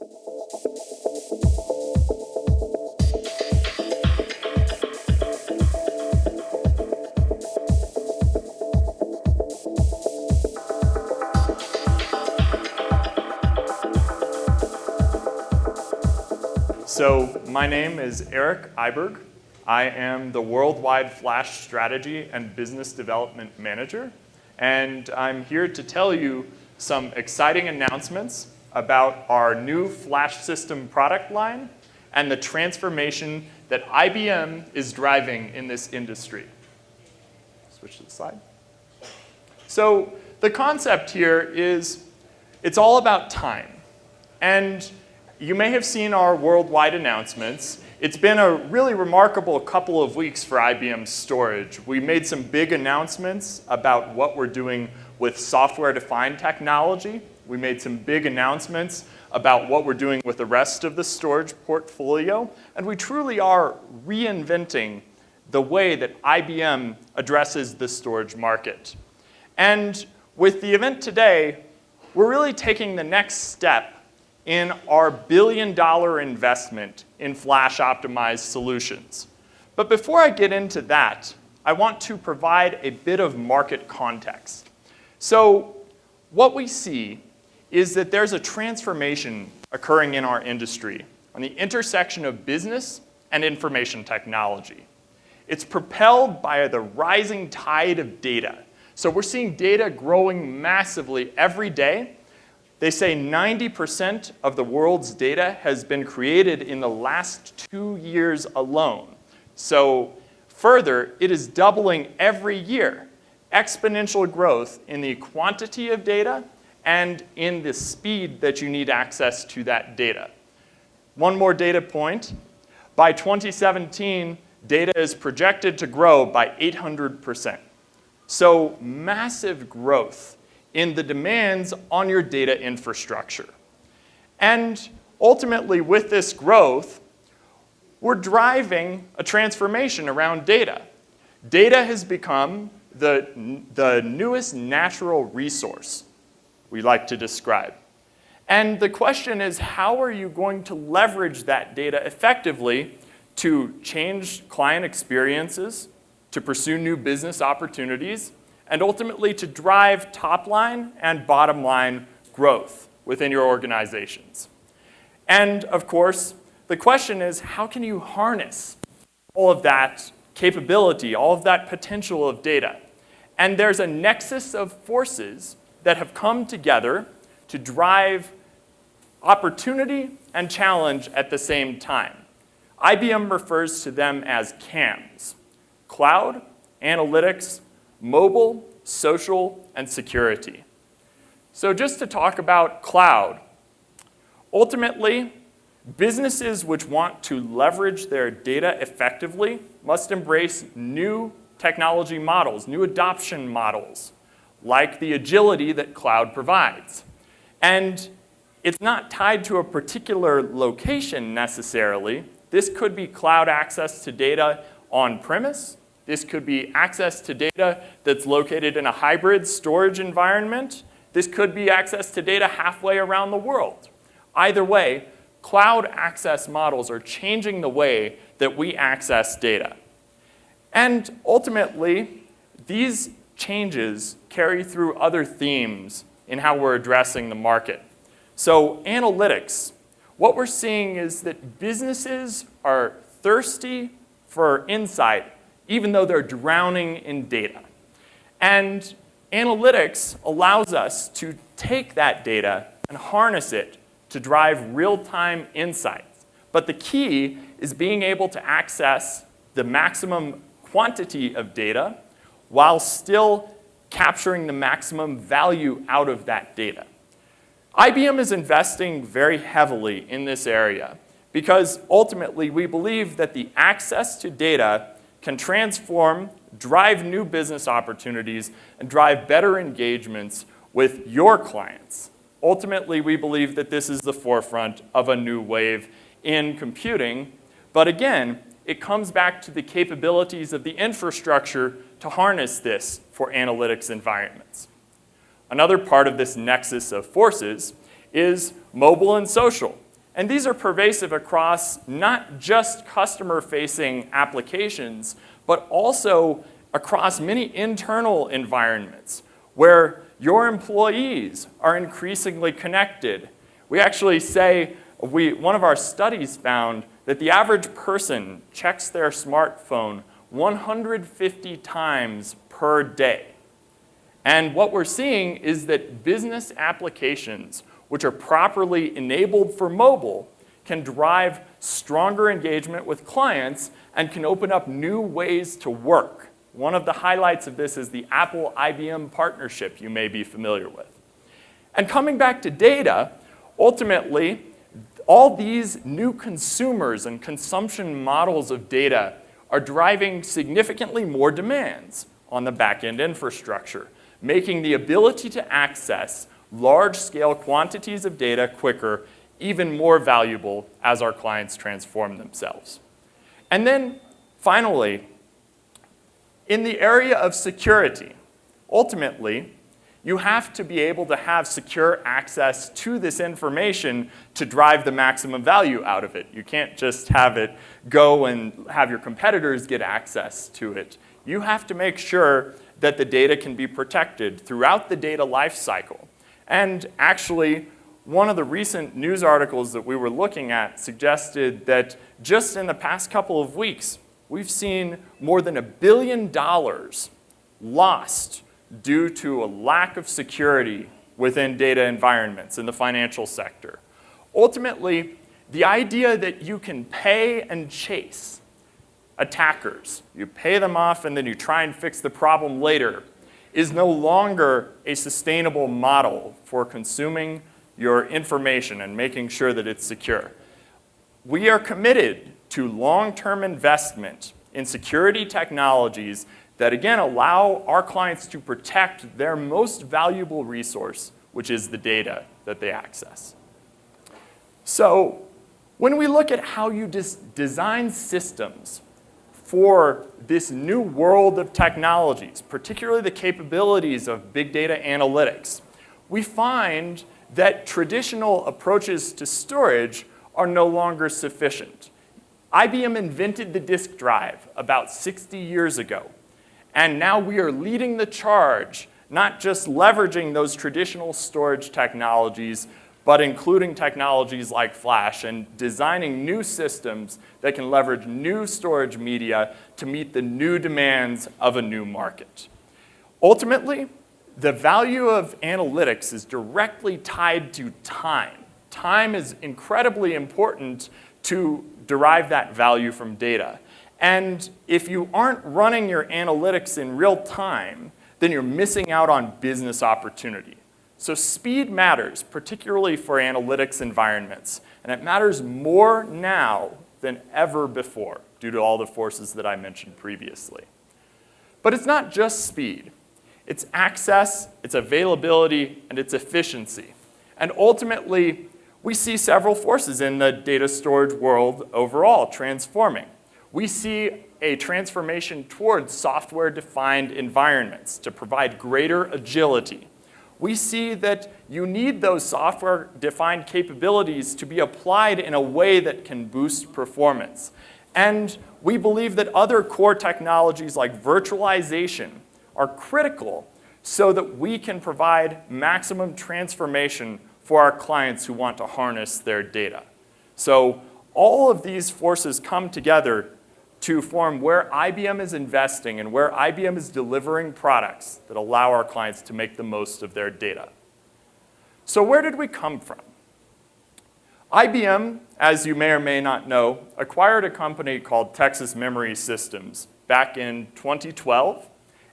So my name is Erick Eyberg. I am the Worldwide Flash Strategy and Business Development Manager. And I'm here to tell you some exciting announcements about our new Flash System product line and the transformation that IBM is driving in this industry. Switch to the slide. So the concept here is it's all about time. And you may have seen our worldwide announcements. It's been a really remarkable couple of weeks for IBM storage. We made some big announcements about what we're doing with software-defined technology. We made some big announcements about what we're doing with the rest of the storage portfolio. And we truly are reinventing the way that IBM addresses the storage market. And with the event today, we're really taking the next step in our billion-dollar investment in flash-optimized solutions. But before I get into that, I want to provide a bit of market context. So what we see is that there's a transformation occurring in our industry on the intersection of business and information technology. It's propelled by the rising tide of data. So we're seeing data growing massively every day. They say 90% of the world's data has been created in the last 2 years alone. So further, it is doubling every year. Exponential growth in the quantity of data and in the speed that you need access to that data. One more data point. By 2017, data is projected to grow by 800%. So massive growth in the demands on your data infrastructure. And ultimately, with this growth, we're driving a transformation around data. Data has become the newest natural resource we like to describe. And the question is, how are you going to leverage that data effectively to change client experiences, to pursue new business opportunities, and ultimately to drive top-line and bottom-line growth within your organizations? And of course, the question is, how can you harness all of that capability, all of that potential of data? And there's a nexus of forces that have come together to drive opportunity and challenge at the same time. IBM refers to them as CAMs: cloud, analytics, mobile, social, and security. So just to talk about cloud, ultimately, businesses which want to leverage their data effectively must embrace new technology models, new adoption models, like the agility that cloud provides. And it's not tied to a particular location necessarily. This could be cloud access to data on-premise. This could be access to data that's located in a hybrid storage environment. This could be access to data halfway around the world. Either way, cloud access models are changing the way that we access data. And ultimately, these changes carry through other themes in how we're addressing the market. So analytics, what we're seeing is that businesses are thirsty for insight even though they're drowning in data. And analytics allows us to take that data and harness it to drive real-time insights. But the key is being able to access the maximum quantity of data while still capturing the maximum value out of that data. IBM is investing very heavily in this area because ultimately we believe that the access to data can transform, drive new business opportunities, and drive better engagements with your clients. Ultimately, we believe that this is the forefront of a new wave in computing. But again, it comes back to the capabilities of the infrastructure to harness this for analytics environments. Another part of this nexus of forces is mobile and social. And these are pervasive across not just customer-facing applications, but also across many internal environments where your employees are increasingly connected. We actually say, one of our studies found that the average person checks their smartphone 150 times per day. And what we're seeing is that business applications, which are properly enabled for mobile, can drive stronger engagement with clients and can open up new ways to work. One of the highlights of this is the Apple-IBM partnership you may be familiar with. And coming back to data, ultimately, all these new consumers and consumption models of data are driving significantly more demands on the back-end infrastructure, making the ability to access large-scale quantities of data quicker even more valuable as our clients transform themselves. And then, finally, in the area of security, ultimately, you have to be able to have secure access to this information to drive the maximum value out of it. You can't just have it go and have your competitors get access to it. You have to make sure that the data can be protected throughout the data lifecycle. And actually, one of the recent news articles that we were looking at suggested that just in the past couple of weeks, we've seen more than $1 billion lost due to a lack of security within data environments in the financial sector. Ultimately, the idea that you can pay and chase attackers, you pay them off and then you try and fix the problem later, is no longer a sustainable model for consuming your information and making sure that it's secure. We are committed to long-term investment in security technologies that, again, allow our clients to protect their most valuable resource, which is the data that they access. So when we look at how you design systems for this new world of technologies, particularly the capabilities of big data analytics, we find that traditional approaches to storage are no longer sufficient. IBM invented the disk drive about 60 years ago. And now we are leading the charge, not just leveraging those traditional storage technologies, but including technologies like flash and designing new systems that can leverage new storage media to meet the new demands of a new market. Ultimately, the value of analytics is directly tied to time. Time is incredibly important to derive that value from data. And if you aren't running your analytics in real time, then you're missing out on business opportunity. So speed matters, particularly for analytics environments. And it matters more now than ever before, due to all the forces that I mentioned previously. But it's not just speed. It's access, it's availability, and it's efficiency. And ultimately, we see several forces in the data storage world overall transforming. We see a transformation towards software-defined environments to provide greater agility. We see that you need those software-defined capabilities to be applied in a way that can boost performance. And we believe that other core technologies like virtualization are critical so that we can provide maximum transformation for our clients who want to harness their data. So all of these forces come together to form where IBM is investing and where IBM is delivering products that allow our clients to make the most of their data. So where did we come from? IBM, as you may or may not know, acquired a company called Texas Memory Systems back in 2012.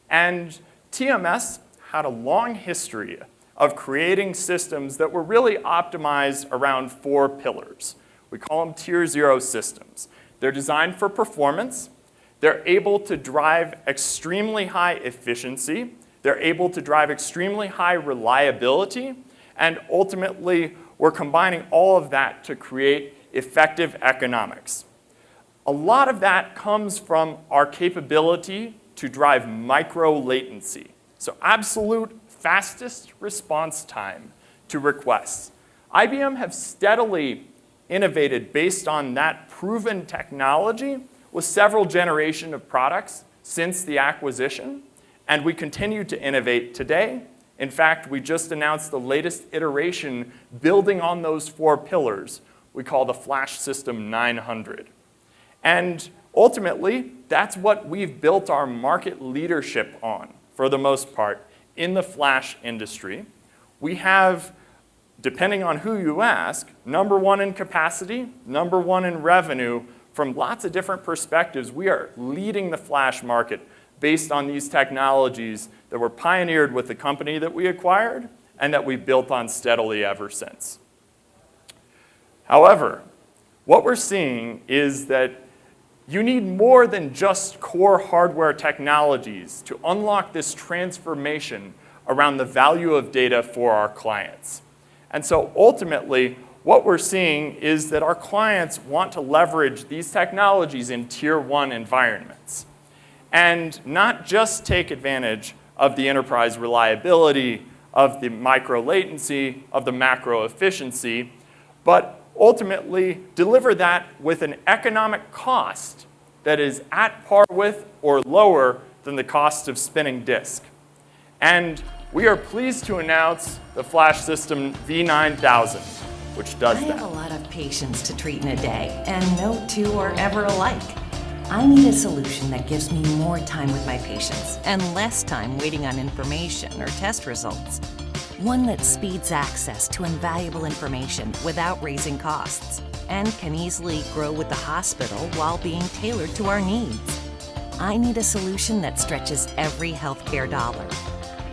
And TMS had a long history of creating systems that were really optimized around 4 pillars. We call them Tier 0 systems. They're designed for performance. They're able to drive extremely high efficiency. They're able to drive extremely high reliability. And ultimately, we're combining all of that to create effective economics. A lot of that comes from our capability to drive micro latency. So absolute fastest response time to requests. IBM have steadily innovated based on that proven technology with several generations of products since the acquisition, and we continue to innovate today. In fact, we just announced the latest iteration building on those 4 pillars we call the FlashSystem 900. And ultimately, that's what we've built our market leadership on, for the most part, in the flash industry. We have, depending on who you ask, #1 in capacity, #1 in revenue. From lots of different perspectives, we are leading the flash market based on these technologies that were pioneered with the company that we acquired and that we've built on steadily ever since. However, what we're seeing is that you need more than just core hardware technologies to unlock this transformation around the value of data for our clients. And so ultimately, what we're seeing is that our clients want to leverage these technologies in Tier 1 environments and not just take advantage of the enterprise reliability, of the micro latency, of the macro efficiency, but ultimately deliver that with an economic cost that is at par with or lower than the cost of spinning disk. And we are pleased to announce the FlashSystem V9000, which does that. I have a lot of patients to treat in a day, and no two are ever alike. I need a solution that gives me more time with my patients and less time waiting on information or test results. One that speeds access to invaluable information without raising costs and can easily grow with the hospital while being tailored to our needs. I need a solution that stretches every healthcare dollar.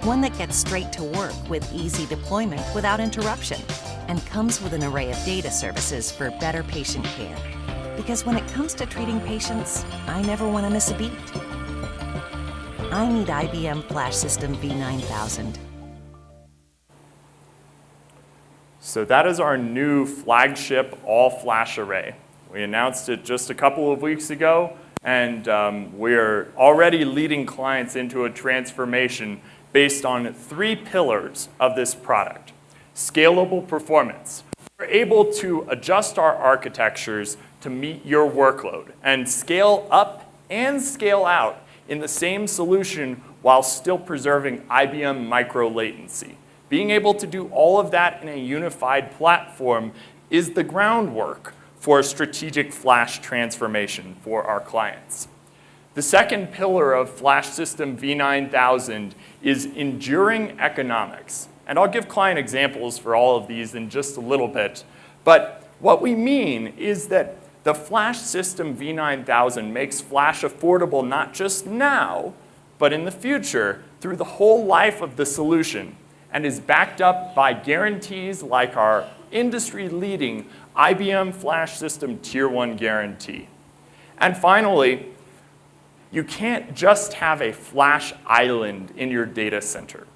One that gets straight to work with easy deployment without interruption and comes with an array of data services for better patient care. Because when it comes to treating patients, I never want to miss a beat. I need IBM FlashSystem V9000. So that is our new flagship all-flash array. We announced it just a couple of weeks ago, and we're already leading clients into a transformation based on 3 pillars of this product. Scalable performance. We're able to adjust our architectures to meet your workload and scale up and scale out in the same solution while still preserving IBM micro latency. Being able to do all of that in a unified platform is the groundwork for a strategic flash transformation for our clients. The second pillar of FlashSystem V9000 is enduring economics. And I'll give client examples for all of these in just a little bit. But what we mean is that the FlashSystem V9000 makes flash affordable not just now, but in the future through the whole life of the solution, and is backed up by guarantees like our industry-leading IBM FlashSystem Tier 1 guarantee. And finally, you can't just have a flash island in your data center.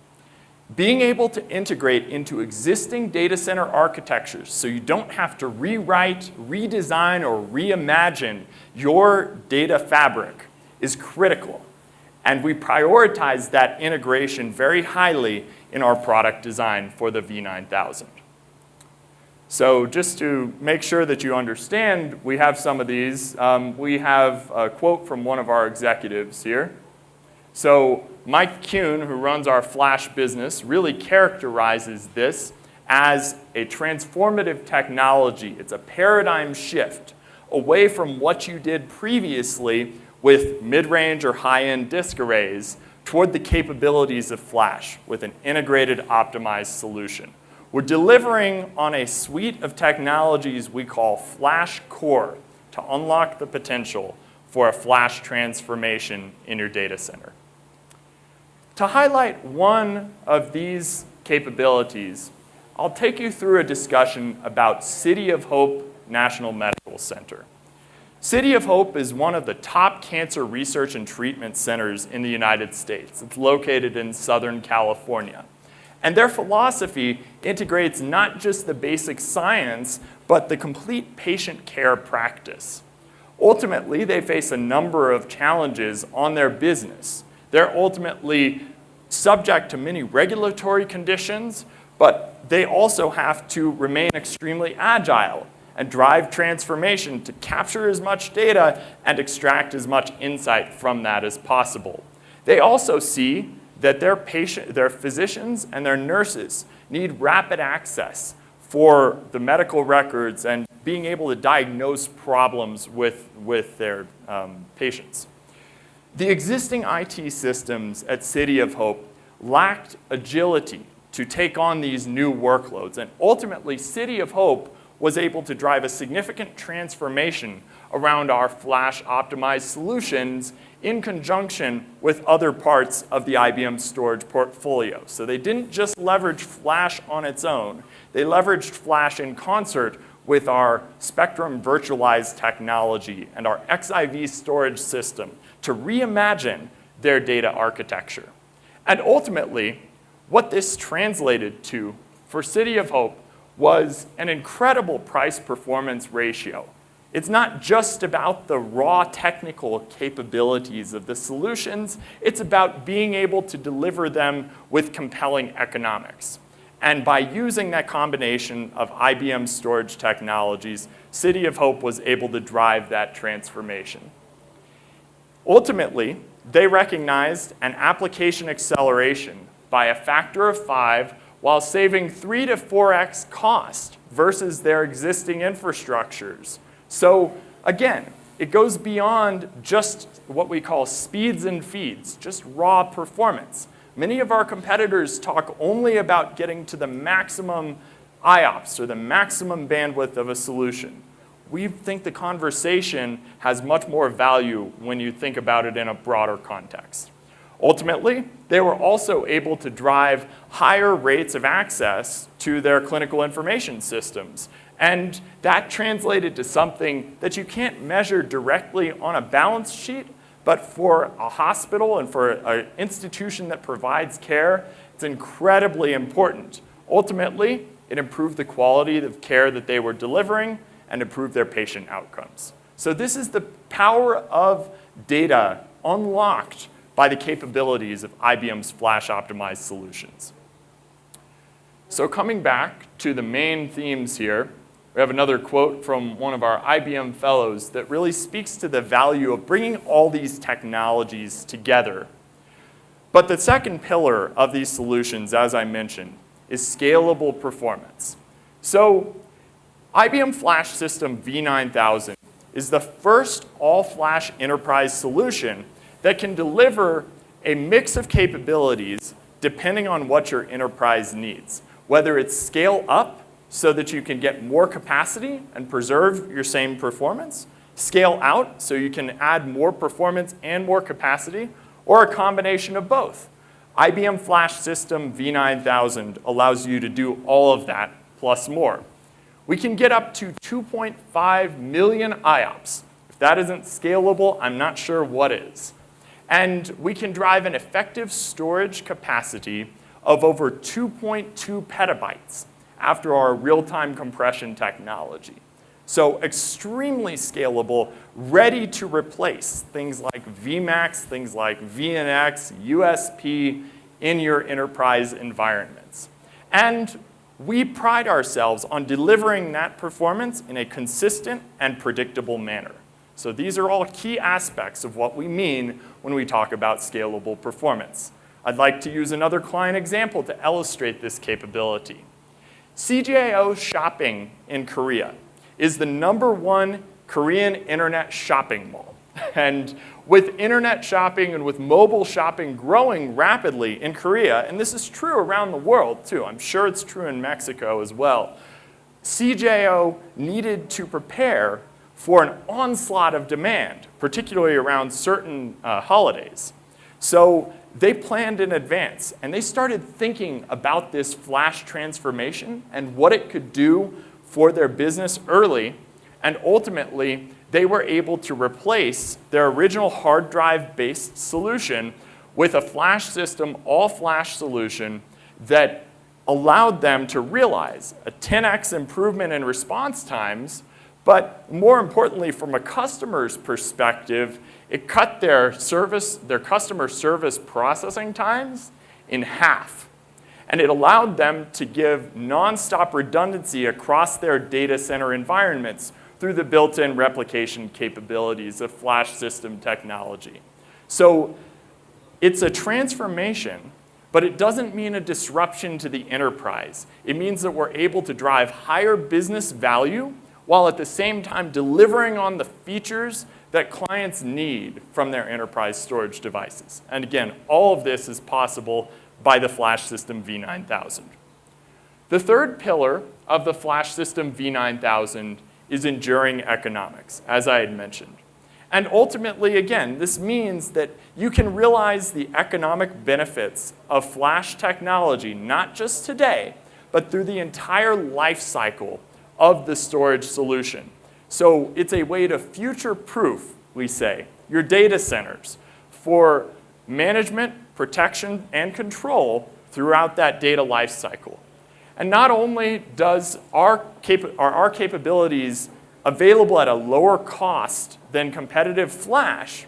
Being able to integrate into existing data center architectures so you don't have to rewrite, redesign, or reimagine your data fabric is critical. And we prioritize that integration very highly in our product design for the V9000. So just to make sure that you understand, we have some of these. We have a quote from one of our executives here. So Mike Kuhn, who runs our flash business, really characterizes this as a transformative technology. It's a paradigm shift away from what you did previously with mid-range or high-end disk arrays toward the capabilities of flash with an integrated, optimized solution. We're delivering on a suite of technologies we call Flash Core to unlock the potential for a flash transformation in your data center. To highlight one of these capabilities, I'll take you through a discussion about City of Hope National Medical Center. City of Hope is one of the top cancer research and treatment centers in the United States. It's located in Southern California. And their philosophy integrates not just the basic science, but the complete patient care practice. Ultimately, they face a number of challenges on their business. They're ultimately subject to many regulatory conditions, but they also have to remain extremely agile and drive transformation to capture as much data and extract as much insight from that as possible. They also see that their physicians and their nurses need rapid access for the medical records and being able to diagnose problems with their patients. The existing IT systems at City of Hope lacked agility to take on these new workloads, and ultimately City of Hope was able to drive a significant transformation around our flash-optimized solutions in conjunction with other parts of the IBM storage portfolio. So they didn't just leverage flash on its own, they leveraged flash in concert with our Spectrum virtualized technology and our XIV storage system to reimagine their data architecture. And ultimately, what this translated to for City of Hope was an incredible price-performance ratio. It's not just about the raw technical capabilities of the solutions, it's about being able to deliver them with compelling economics. And by using that combination of IBM storage technologies, City of Hope was able to drive that transformation. Ultimately, they recognized an application acceleration by a factor of 5 while saving 3 to 4x cost versus their existing infrastructures. So again, it goes beyond just what we call speeds and feeds, just raw performance. Many of our competitors talk only about getting to the maximum IOPS or the maximum bandwidth of a solution. We think the conversation has much more value when you think about it in a broader context. Ultimately, they were also able to drive higher rates of access to their clinical information systems. And that translated to something that you can't measure directly on a balance sheet, but for a hospital and for an institution that provides care, it's incredibly important. Ultimately, it improved the quality of care that they were delivering and improved their patient outcomes. So this is the power of data unlocked by the capabilities of IBM's flash-optimized solutions. So coming back to the main themes here, we have another quote from one of our IBM fellows that really speaks to the value of bringing all these technologies together. But the second pillar of these solutions, as I mentioned, is scalable performance. So IBM Flash System V9000 is the first all-flash enterprise solution that can deliver a mix of capabilities depending on what your enterprise needs. Whether it's scale up so that you can get more capacity and preserve your same performance, scale out so you can add more performance and more capacity, or a combination of both. IBM Flash System V9000 allows you to do all of that plus more. We can get up to 2.5 million IOPS. If that isn't scalable, I'm not sure what is. And we can drive an effective storage capacity of over 2.2 petabytes after our real-time compression technology. So extremely scalable, ready to replace things like VMAX, things like VNX, USP in your enterprise environments. And we pride ourselves on delivering that performance in a consistent and predictable manner. So these are all key aspects of what we mean when we talk about scalable performance. I'd like to use another client example to illustrate this capability. CJO Shopping in Korea is the #1 Korean internet shopping mall. And with internet shopping and with mobile shopping growing rapidly in Korea, and this is true around the world too, I'm sure it's true in Mexico as well, CJO needed to prepare for an onslaught of demand, particularly around certain holidays. So they planned in advance, and they started thinking about this flash transformation and what it could do for their business early, and ultimately, they were able to replace their original hard drive-based solution with a flash system, all-flash solution that allowed them to realize a 10x improvement in response times, but more importantly, from a customer's perspective, it cut their customer service processing times in half. And it allowed them to give nonstop redundancy across their data center environments through the built-in replication capabilities of flash system technology. So it's a transformation, but it doesn't mean a disruption to the enterprise. It means that we're able to drive higher business value while at the same time delivering on the features that clients need from their enterprise storage devices. And again, all of this is possible by the Flash System V9000. The third pillar of the Flash System V9000 is enduring economics, as I had mentioned. And ultimately, again, this means that you can realize the economic benefits of flash technology, not just today, but through the entire life cycle of the storage solution. So it's a way to future-proof, we say, your data centers for management, protection, and control throughout that data life cycle. And not only does are our capabilities available at a lower cost than competitive flash,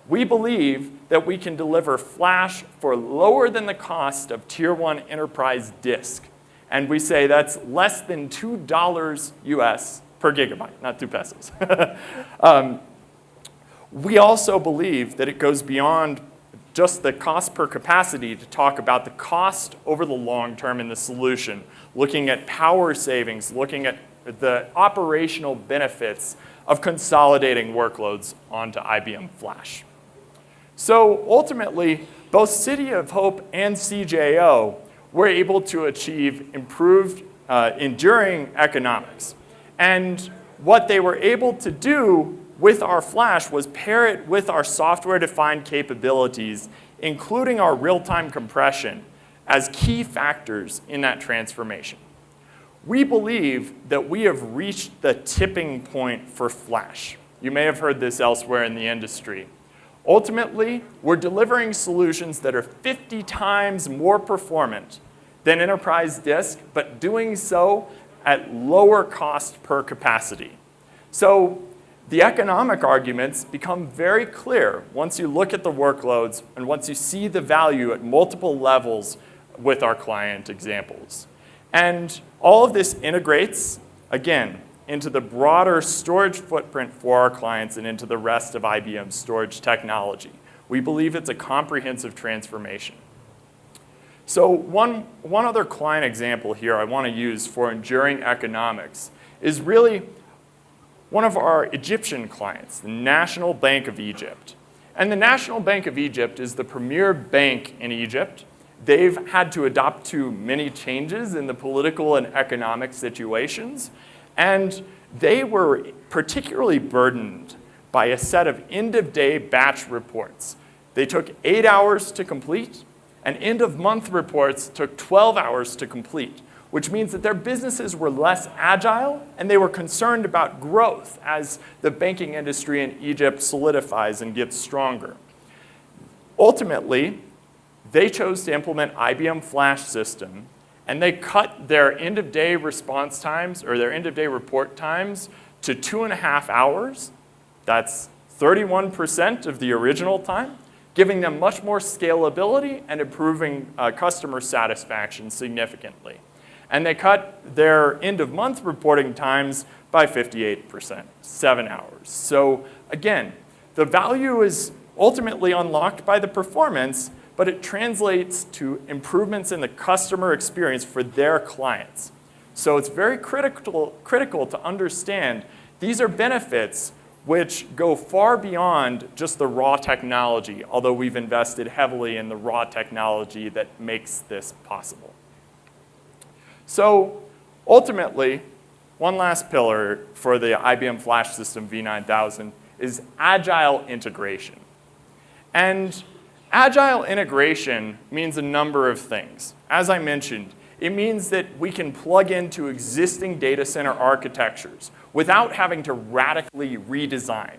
we believe that we can deliver flash for lower than the cost of Tier 1 enterprise disk. And we say that's less than $2 US per gigabyte, not 2 pesos. We also believe that it goes beyond just the cost per capacity to talk about the cost over the long term in the solution, looking at power savings, looking at the operational benefits of consolidating workloads onto IBM Flash. So ultimately, both City of Hope and CJO were able to achieve improved, enduring economics. And what they were able to do with our Flash was pair it with our software-defined capabilities, including our real-time compression, as key factors in that transformation. We believe that we have reached the tipping point for Flash. You may have heard this elsewhere in the industry. Ultimately, we're delivering solutions that are 50 times more performant than enterprise disk, but doing so at lower cost per capacity. So the economic arguments become very clear once you look at the workloads and once you see the value at multiple levels with our client examples. And all of this integrates, again, into the broader storage footprint for our clients and into the rest of IBM's storage technology. We believe it's a comprehensive transformation. So one other client example here I want to use for enduring economics is really one of our Egyptian clients, the National Bank of Egypt. And the National Bank of Egypt is the premier bank in Egypt. They've had to adapt to many changes in the political and economic situations, and they were particularly burdened by a set of end-of-day batch reports. They took 8 hours to complete, and end-of-month reports took 12 hours to complete, which means that their businesses were less agile, and they were concerned about growth as the banking industry in Egypt solidifies and gets stronger. Ultimately, they chose to implement IBM Flash System, and they cut their end-of-day response times, or their end-of-day report times, to 2.5 hours. That's 31% of the original time, giving them much more scalability and improving customer satisfaction significantly. And they cut their end-of-month reporting times by 58%, 7 hours. So again, the value is ultimately unlocked by the performance, but it translates to improvements in the customer experience for their clients. So it's very critical to understand these are benefits which go far beyond just the raw technology, although we've invested heavily in the raw technology that makes this possible. So ultimately, one last pillar for the IBM Flash System V9000 is agile integration. And agile integration means a number of things. As I mentioned, it means that we can plug into existing data center architectures without having to radically redesign.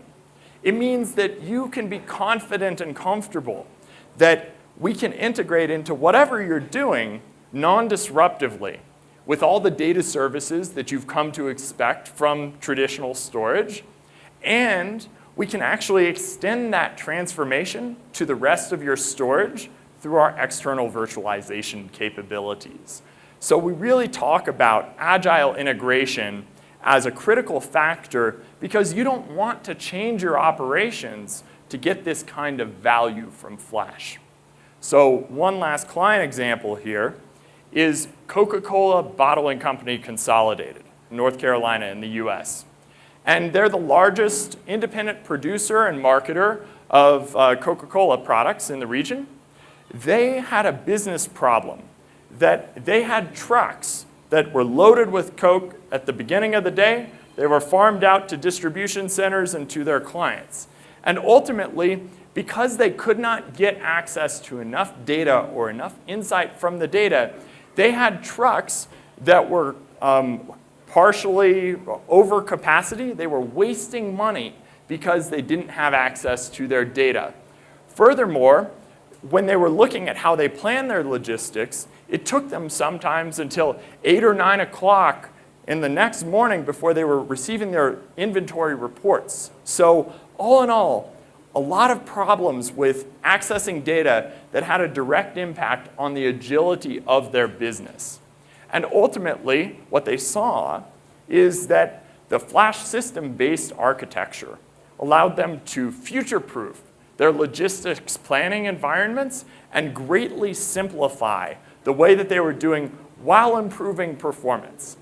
It means that you can be confident and comfortable that we can integrate into whatever you're doing non-disruptively with all the data services that you've come to expect from traditional storage, and we can actually extend that transformation to the rest of your storage through our external virtualization capabilities. So we really talk about agile integration as a critical factor because you don't want to change your operations to get this kind of value from Flash. So one last client example here is Coca-Cola Bottling Company Consolidated, North Carolina in the US. And they're the largest independent producer and marketer of Coca-Cola products in the region. They had a business problem that they had trucks that were loaded with Coke at the beginning of the day. They were farmed out to distribution centers and to their clients. And ultimately, because they could not get access to enough data or enough insight from the data, they had trucks that were partially over capacity. They were wasting money because they didn't have access to their data. Furthermore, when they were looking at how they planned their logistics, it took them sometimes until 8 or 9 o'clock in the next morning before they were receiving their inventory reports. So all in all, a lot of problems with accessing data that had a direct impact on the agility of their business. And ultimately, what they saw is that the Flash system-based architecture allowed them to future-proof their logistics planning environments and greatly simplify the way that they were doing while improving performance.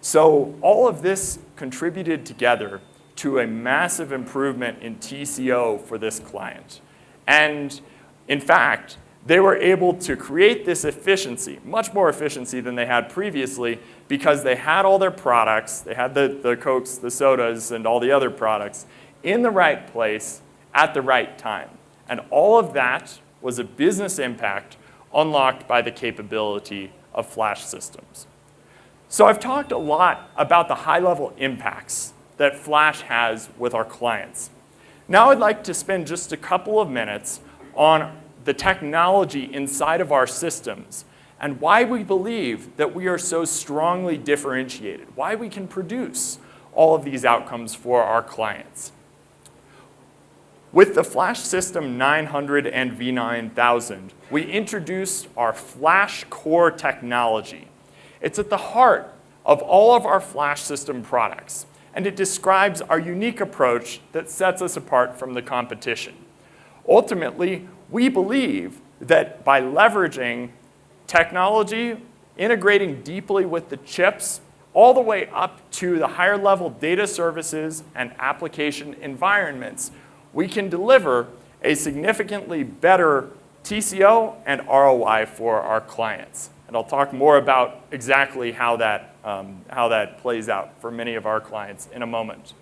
So all of this contributed together to a massive improvement in TCO for this client. And in fact, they were able to create this efficiency, much more efficiency than they had previously, because they had all their products, they had the Cokes, the sodas, and all the other products in the right place at the right time. And all of that was a business impact unlocked by the capability of FlashSystems. So I've talked a lot about the high-level impacts that Flash has with our clients. Now I'd like to spend just a couple of minutes on the technology inside of our systems and why we believe that we are so strongly differentiated, why we can produce all of these outcomes for our clients. With the Flash System 900 and V9000, we introduced our Flash Core technology. It's at the heart of all of our Flash System products, and it describes our unique approach that sets us apart from the competition. Ultimately, we believe that by leveraging technology, integrating deeply with the chips, all the way up to the higher level data services and application environments, we can deliver a significantly better TCO and ROI for our clients. And I'll talk more about exactly how that plays out for many of our clients in a moment.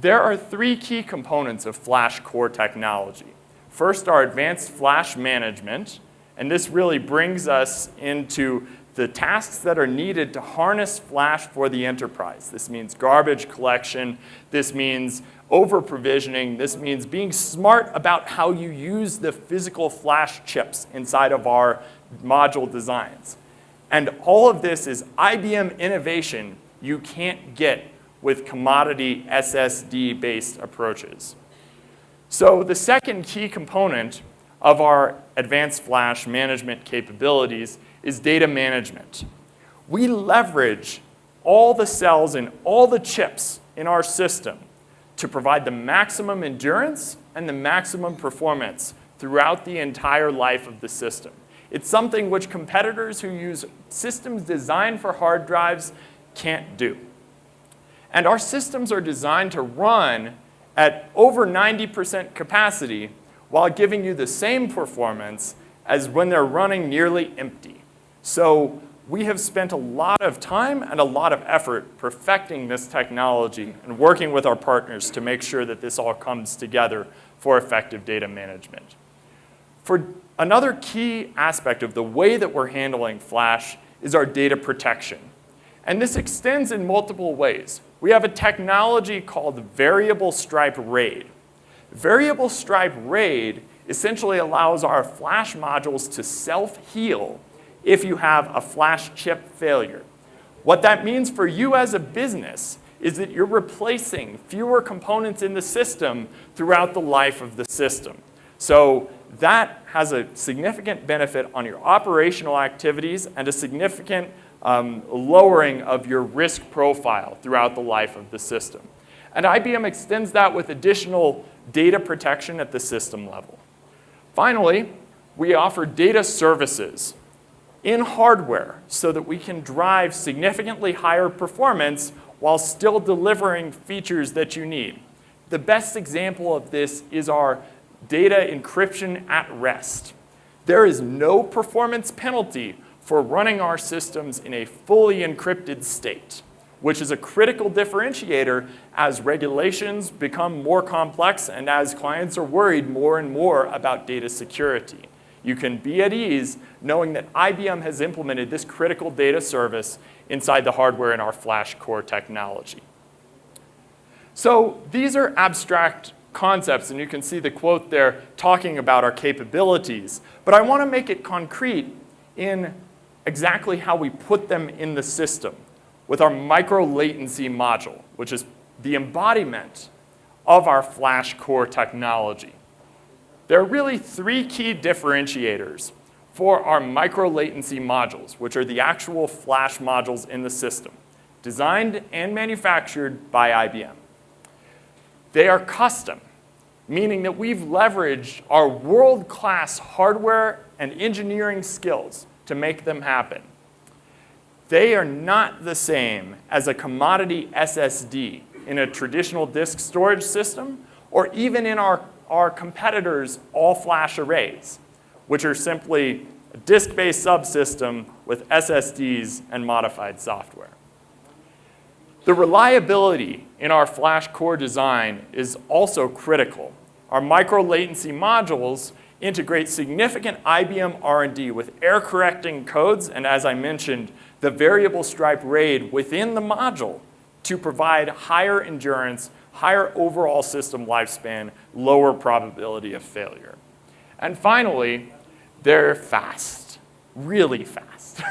There are 3 key components of Flash Core technology. First, our advanced flash management, and this really brings us into the tasks that are needed to harness Flash for the enterprise. This means garbage collection, this means over-provisioning, this means being smart about how you use the physical Flash chips inside of our module designs. And all of this is IBM innovation you can't get with commodity SSD-based approaches. So the second key component of our advanced flash management capabilities is data management. We leverage all the cells and all the chips in our system to provide the maximum endurance and the maximum performance throughout the entire life of the system. It's something which competitors who use systems designed for hard drives can't do. And our systems are designed to run at over 90% capacity while giving you the same performance as when they're running nearly empty. So we have spent a lot of time and a lot of effort perfecting this technology and working with our partners to make sure that this all comes together for effective data management. For another key aspect of the way that we're handling Flash is our data protection. And this extends in multiple ways. We have a technology called variable stripe RAID. Variable stripe RAID essentially allows our Flash modules to self-heal if you have a Flash chip failure. What that means for you as a business is that you're replacing fewer components in the system throughout the life of the system. So that has a significant benefit on your operational activities and a significant lowering of your risk profile throughout the life of the system. And IBM extends that with additional data protection at the system level. Finally, we offer data services in hardware so that we can drive significantly higher performance while still delivering features that you need. The best example of this is our data encryption at rest. There is no performance penalty for running our systems in a fully encrypted state, which is a critical differentiator as regulations become more complex and as clients are worried more and more about data security. You can be at ease knowing that IBM has implemented this critical data service inside the hardware in our FlashCore technology. So these are abstract concepts, and you can see the quote there talking about our capabilities. But I want to make it concrete in exactly how we put them in the system with our micro latency module, which is the embodiment of our FlashCore technology. There are really three key differentiators for our micro latency modules, which are the actual flash modules in the system, designed and manufactured by IBM. They are custom, meaning that we've leveraged our world-class hardware and engineering skills to make them happen. They are not the same as a commodity SSD in a traditional disk storage system, or even in our competitors' all-flash arrays, which are simply a disk-based subsystem with SSDs and modified software. The reliability in our FlashCore design is also critical. Our micro latency modules integrate significant IBM R&D with error-correcting codes, and as I mentioned, the variable stripe RAID within the module to provide higher endurance, higher overall system lifespan, lower probability of failure. And finally, they're fast, really fast.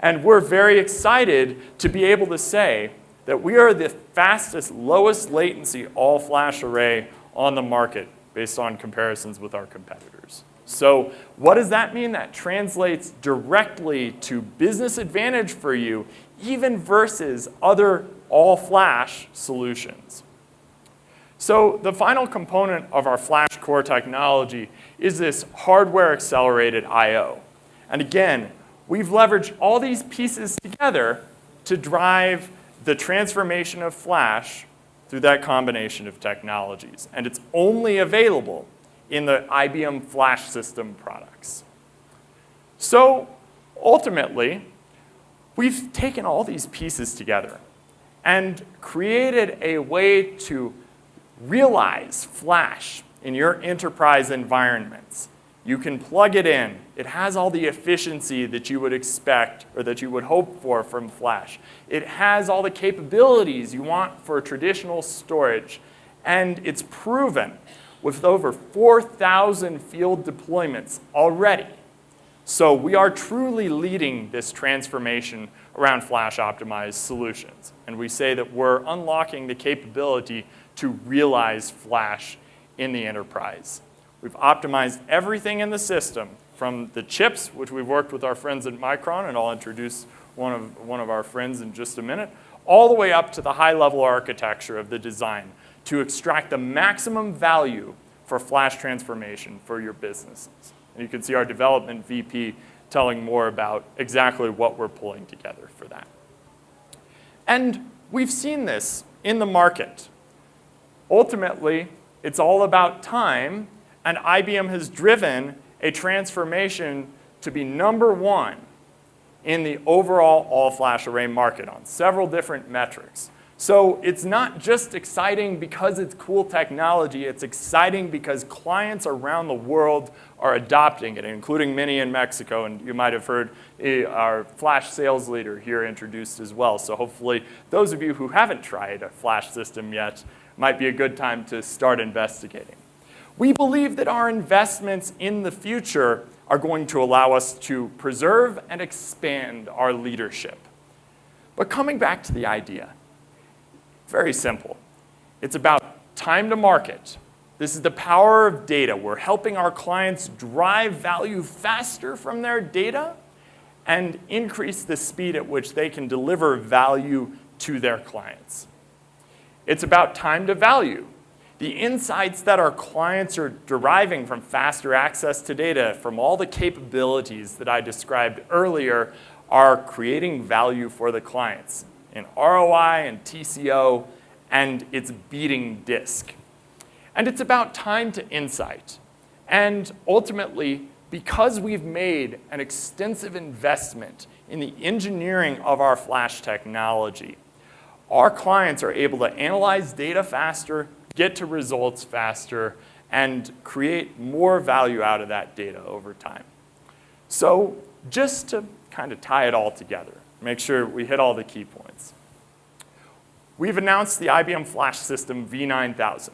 And we're very excited to be able to say that we are the fastest, lowest latency all-flash array on the market based on comparisons with our competitors. So what does that mean? That translates directly to business advantage for you, even versus other all-flash solutions. So the final component of our FlashCore technology is this hardware-accelerated I/O. And again, we've leveraged all these pieces together to drive the transformation of flash through that combination of technologies. And it's only available in the IBM Flash System products. So ultimately, we've taken all these pieces together and created a way to realize flash in your enterprise environments. You can plug it in. It has all the efficiency that you would expect or that you would hope for from flash. It has all the capabilities you want for traditional storage. And it's proven with over 4,000 field deployments already. So we are truly leading this transformation around flash-optimized solutions. And we say that we're unlocking the capability to realize flash in the enterprise. We've optimized everything in the system, from the chips, which we've worked with our friends at Micron, and I'll introduce one of our friends in just a minute, all the way up to the high-level architecture of the design to extract the maximum value for flash transformation for your businesses. And you can see our development VP telling more about exactly what we're pulling together for that. And we've seen this in the market. Ultimately, it's all about time, and IBM has driven a transformation to be #1 in the overall all-flash array market on several different metrics. So it's not just exciting because it's cool technology, it's exciting because clients around the world are adopting it, including many in Mexico, and you might have heard our flash sales leader here introduced as well. So hopefully those of you who haven't tried a flash system yet might be a good time to start investigating. We believe that our investments in the future are going to allow us to preserve and expand our leadership. But coming back to the idea, very simple. It's about time to market. This is the power of data. We're helping our clients drive value faster from their data and increase the speed at which they can deliver value to their clients. It's about time to value. The insights that our clients are deriving from faster access to data, from all the capabilities that I described earlier, are creating value for the clients in ROI and TCO, and it's beating disk. And it's about time to insight. And ultimately, because we've made an extensive investment in the engineering of our flash technology, our clients are able to analyze data faster, get to results faster, and create more value out of that data over time. So just to kind of tie it all together, make sure we hit all the key points. We've announced the IBM Flash System V9000.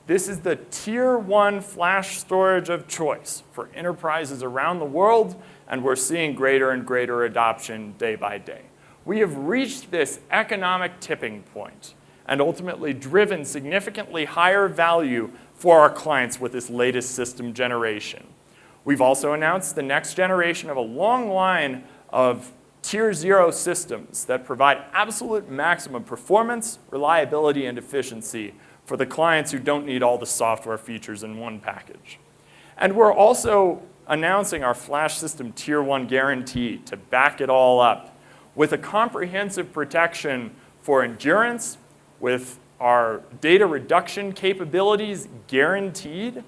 This is the Tier 1 flash storage of choice for enterprises around the world, and we're seeing greater and greater adoption day by day. We have reached this economic tipping point and ultimately driven significantly higher value for our clients with this latest system generation. We've also announced the next generation of a long line of Tier 0 systems that provide absolute maximum performance, reliability, and efficiency for the clients who don't need all the software features in one package. And we're also announcing our Flash System Tier 1 guarantee to back it all up with a comprehensive protection for endurance, with our data reduction capabilities guaranteed,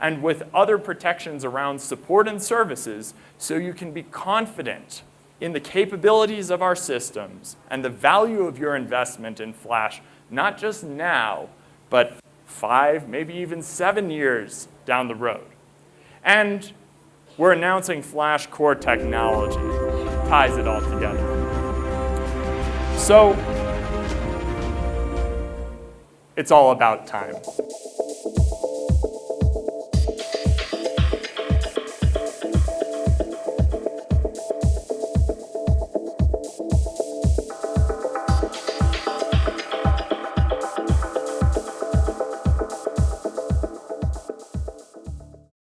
and with other protections around support and services, so you can be confident in the capabilities of our systems and the value of your investment in Flash, not just now, but 5, maybe even 7 years down the road. And we're announcing Flash Core technology, ties it all together. So it's all about time.